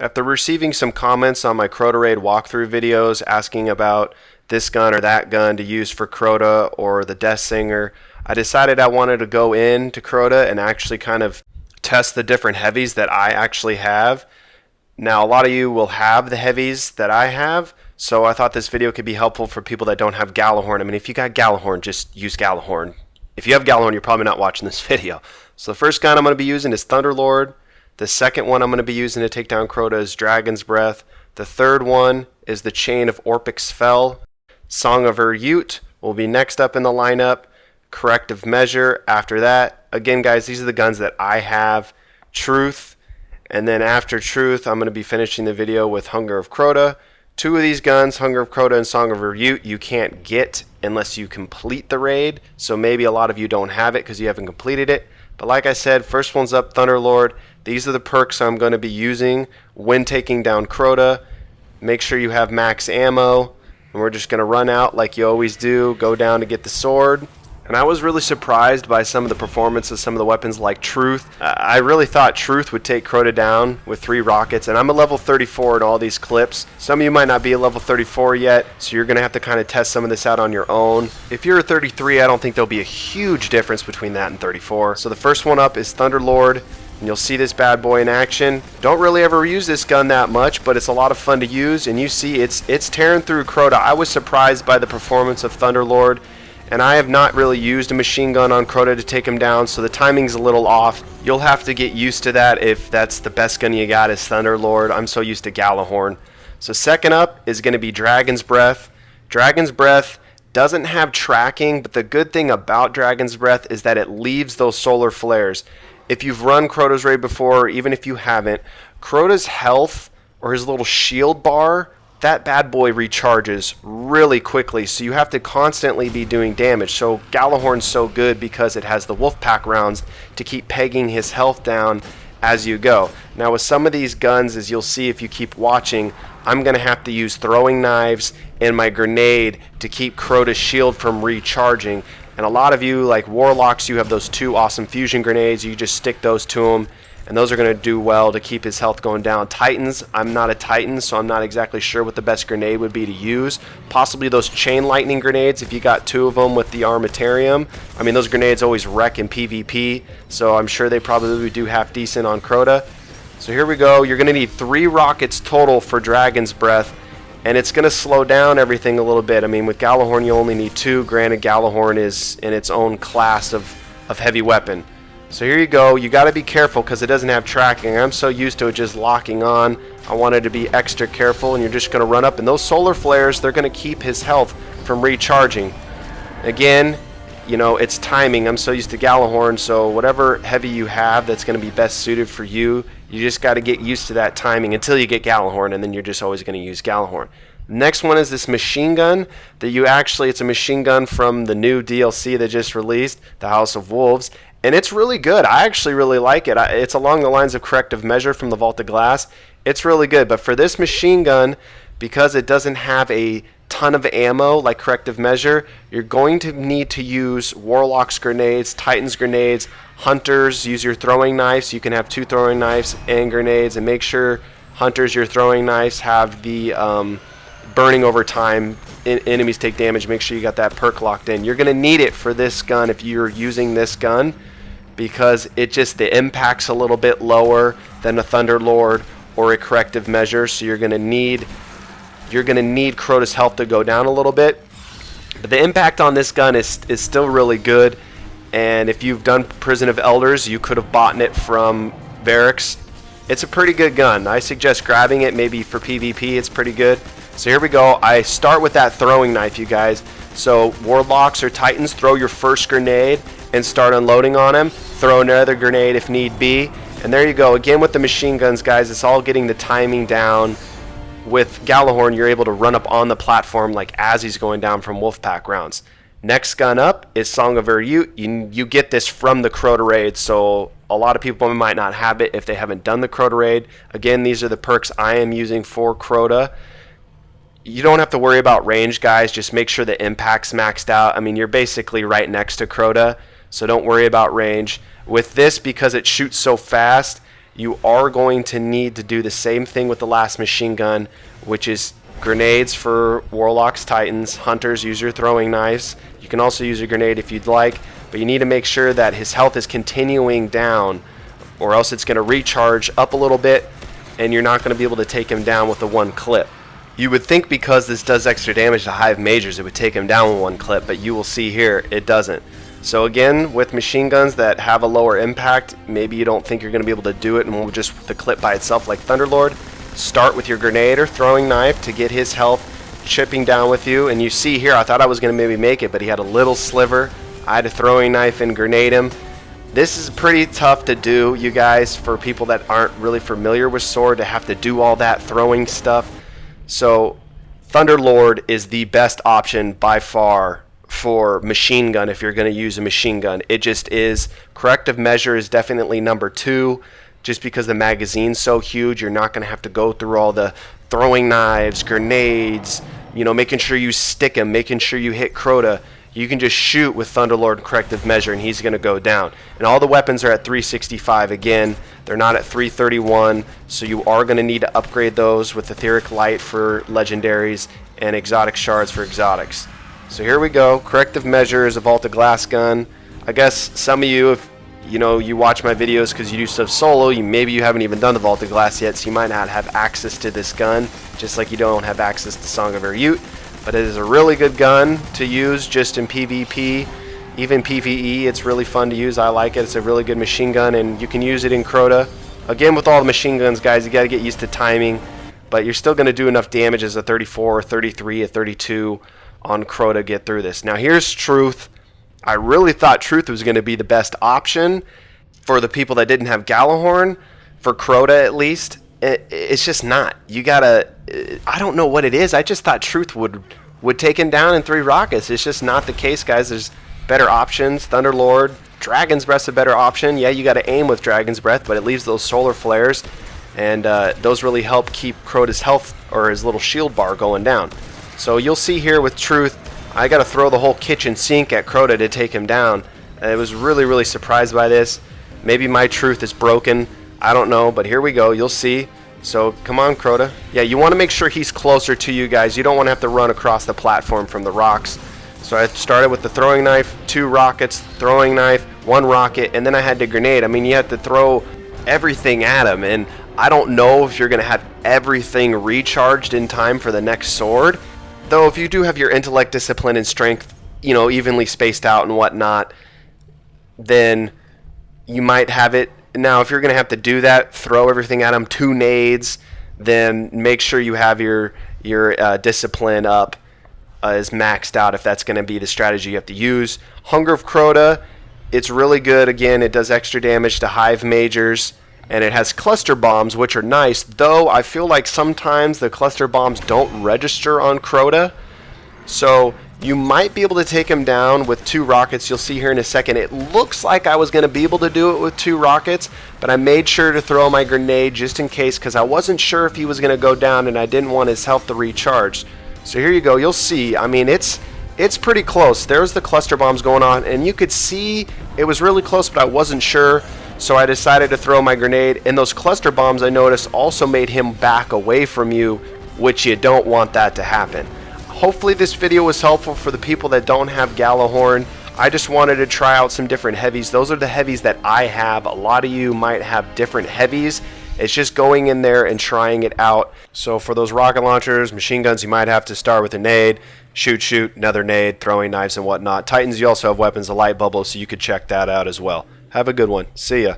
After receiving some comments on my Crota raid walkthrough videos asking about this gun or that gun to use for Crota or the Death Singer, I decided I wanted to go into Crota and actually kind of test the different heavies that I actually have. Now, a lot of you will have the heavies that I have, so I thought this video could be helpful for people that don't have Gjallarhorn. I mean, if you got Gjallarhorn, just use Gjallarhorn. If you have Gjallarhorn, you're probably not watching this video. So the first gun I'm going to be using is Thunderlord. The second one I'm going to be using to take down Crota is Dragon's Breath. The third one is the Chain of Orpic's Fell. Song of Ur-Yut will be next up in the lineup. Corrective Measure after that. Again, guys, these are the guns that I have. Truth. And then after Truth, I'm going to be finishing the video with Hunger of Crota. Two of these guns, Hunger of Crota and Song of Ur-Yut, you can't get unless you complete the raid. So maybe a lot of you don't have it because you haven't completed it. But like I said, first one's up, Thunderlord. These are the perks I'm going to be using when taking down Crota. Make sure you have max ammo. And we're just going to run out like you always do. Go down to get the sword. And I was really surprised by some of the performance of some of the weapons like Truth. I really thought Truth would take Crota down with 3 rockets. And I'm a level 34 in all these clips. Some of you might not be a level 34 yet, so you're going to have to kind of test some of this out on your own. If you're a 33, I don't think there'll be a huge difference between that and 34. So the first one up is Thunderlord. And you'll see this bad boy in action. Don't really ever use this gun that much, but it's a lot of fun to use. And you see it's tearing through Crota. I was surprised by the performance of Thunderlord. And I have not really used a machine gun on Crota to take him down, so the timing's a little off. You'll have to get used to that if that's the best gun you got is Thunderlord. I'm so used to Gjallarhorn. So second up is going to be Dragon's Breath. Dragon's Breath doesn't have tracking, but the good thing about Dragon's Breath is that it leaves those solar flares. If you've run Crota's raid before, or even if you haven't, Crota's health or his little shield bar, that bad boy recharges really quickly, so you have to constantly be doing damage. So Gjallarhorn's so good because it has the Wolfpack rounds to keep pegging his health down as you go. Now with some of these guns, as you'll see if you keep watching, I'm going to have to use throwing knives and my grenade to keep Crota's shield from recharging. And a lot of you, like Warlocks, you have those 2 awesome fusion grenades. You just stick those to him, and those are going to do well to keep his health going down. Titans, I'm not a Titan, so I'm not exactly sure what the best grenade would be to use. Possibly those chain lightning grenades if you got 2 of them with the Armatarium. I mean, those grenades always wreck in PvP, so I'm sure they probably do half decent on Crota. So here we go. You're going to need 3 rockets total for Dragon's Breath, and it's going to slow down everything a little bit. I mean, with Gjallarhorn, you only need 2. Granted, Gjallarhorn is in its own class of heavy weapon. So here you go. You got to be careful because it doesn't have tracking. I'm so used to it just locking on. I wanted to be extra careful, and you're just going to run up. And those solar flares, they're going to keep his health from recharging. Again, you know, it's timing. I'm so used to Gjallarhorn, so whatever heavy you have that's going to be best suited for you, you just got to get used to that timing until you get Gjallarhorn, and then you're just always going to use Gjallarhorn. Next one is this machine gun that it's a machine gun from the new DLC that just released, the House of Wolves. And it's really good. I actually really like it. It's along the lines of Corrective Measure from the Vault of Glass. It's really good. But for this machine gun, because it doesn't have a ton of ammo like Corrective Measure, you're going to need to use Warlock's grenades, Titan's grenades, Hunters. Use your throwing knives. So you can have 2 throwing knives and grenades. And make sure, Hunters, your throwing knives have the burning over time. Enemies take damage. Make sure you got that perk locked in. You're going to need it for this gun if you're using this gun, because the impact's a little bit lower than a Thunderlord or a Corrective Measure, so you're going to need Crota's health to go down a little bit. But the impact on this gun is still really good, and if you've done Prison of Elders, you could have bought it from Varix. It's a pretty good gun. I suggest grabbing it maybe for PvP. It's pretty good. So here we go. I start with that throwing knife, you guys. So Warlocks or Titans, throw your first grenade and start unloading on him. Throw another grenade if need be. And there you go. Again with the machine guns, guys, it's all getting the timing down. With Gjallarhorn, you're able to run up on the platform like as he's going down from Wolfpack rounds. Next gun up is Song of Ur-Yut. You get this from the Crota raid, so a lot of people might not have it if they haven't done the Crota raid. Again, these are the perks I am using for Crota. You don't have to worry about range, guys. Just make sure the impact's maxed out. I mean, you're basically right next to Crota, so don't worry about range. With this, because it shoots so fast, you are going to need to do the same thing with the last machine gun, which is grenades for Warlocks, Titans. Hunters, use your throwing knives. You can also use a grenade if you'd like, but you need to make sure that his health is continuing down, or else it's going to recharge up a little bit, and you're not going to be able to take him down with the one clip. You would think because this does extra damage to Hive Majors, it would take him down with one clip, but you will see here, it doesn't. So again, with machine guns that have a lower impact, maybe you don't think you're going to be able to do it and just the clip by itself like Thunderlord, start with your grenade or throwing knife to get his health chipping down with you. And you see here, I thought I was going to maybe make it, but he had a little sliver. I had a throwing knife and grenade him. This is pretty tough to do, you guys, for people that aren't really familiar with Sword, to have to do all that throwing stuff. So Thunderlord is the best option by far for machine gun if you're going to use a machine gun. It just is. Corrective measure is definitely number 2, just because the magazine's so huge. You're not going to have to go through all the throwing knives, grenades, you know, making sure you stick him, making sure you hit Crota. You can just shoot with Thunderlord and corrective measure and he's going to go down. And all the weapons are at 365 again. They're not at 331, so you are going to need to upgrade those with Etheric Light for legendaries and exotic shards for exotics. So here we go. Corrective measure is a Vault of Glass gun. I guess some of you, if you watch my videos because you do stuff solo, maybe you haven't even done the Vault of Glass yet, so you might not have access to this gun, just like you don't have access to Song of Erut. But it is a really good gun to use just in PvP, even PvE. It's really fun to use. I like it. It's a really good machine gun, and you can use it in Crota. Again, with all the machine guns, guys, you got to get used to timing, but you're still going to do enough damage as a 34, a 33, a 32 on Crota to get through this. Now here's Truth. I really thought Truth was going to be the best option for the people that didn't have Gjallarhorn, for Crota at least. It's just not. You gotta, I don't know what it is. I just thought Truth would take him down in 3 rockets. It's just not the case, guys. There's better options. Thunderlord, Dragon's Breath's a better option. Yeah, you gotta aim with Dragon's Breath, but it leaves those solar flares, and those really help keep Crota's health or his little shield bar going down. So you'll see here with Truth, I gotta throw the whole kitchen sink at Crota to take him down. I was really, really surprised by this. Maybe my Truth is broken. I don't know, but here we go. You'll see. So come on, Crota. Yeah, you want to make sure he's closer to you guys. You don't want to have to run across the platform from the rocks. So I started with the throwing knife, 2 rockets, throwing knife, 1 rocket, and then I had the grenade. I mean, you have to throw everything at him, and I don't know if you're going to have everything recharged in time for the next sword. Though if you do have your intellect, discipline, and strength, evenly spaced out and whatnot, then you might have it. Now, if you're going to have to do that, throw everything at him, 2 nades, then make sure you have your discipline up is maxed out if that's going to be the strategy you have to use. Hunger of Crota, it's really good. Again, it does extra damage to Hive Majors, and it has cluster bombs, which are nice, though I feel like sometimes the cluster bombs don't register on Crota. So you might be able to take him down with 2 rockets. You'll see here in a second. It looks like I was going to be able to do it with 2 rockets, but I made sure to throw my grenade just in case, because I wasn't sure if he was going to go down and I didn't want his health to recharge. So here you go. You'll see. I mean, it's pretty close. There's the cluster bombs going on, and you could see it was really close, but I wasn't sure. So I decided to throw my grenade, and those cluster bombs, I noticed, also made him back away from you, which you don't want that to happen. Hopefully this video was helpful for the people that don't have Gjallarhorn. I just wanted to try out some different heavies. Those are the heavies that I have. A lot of you might have different heavies. It's just going in there and trying it out. So for those rocket launchers, machine guns, you might have to start with a nade, shoot, another nade, throwing knives and whatnot. Titans, you also have weapons, a light bubble, so you could check that out as well. Have a good one. See ya.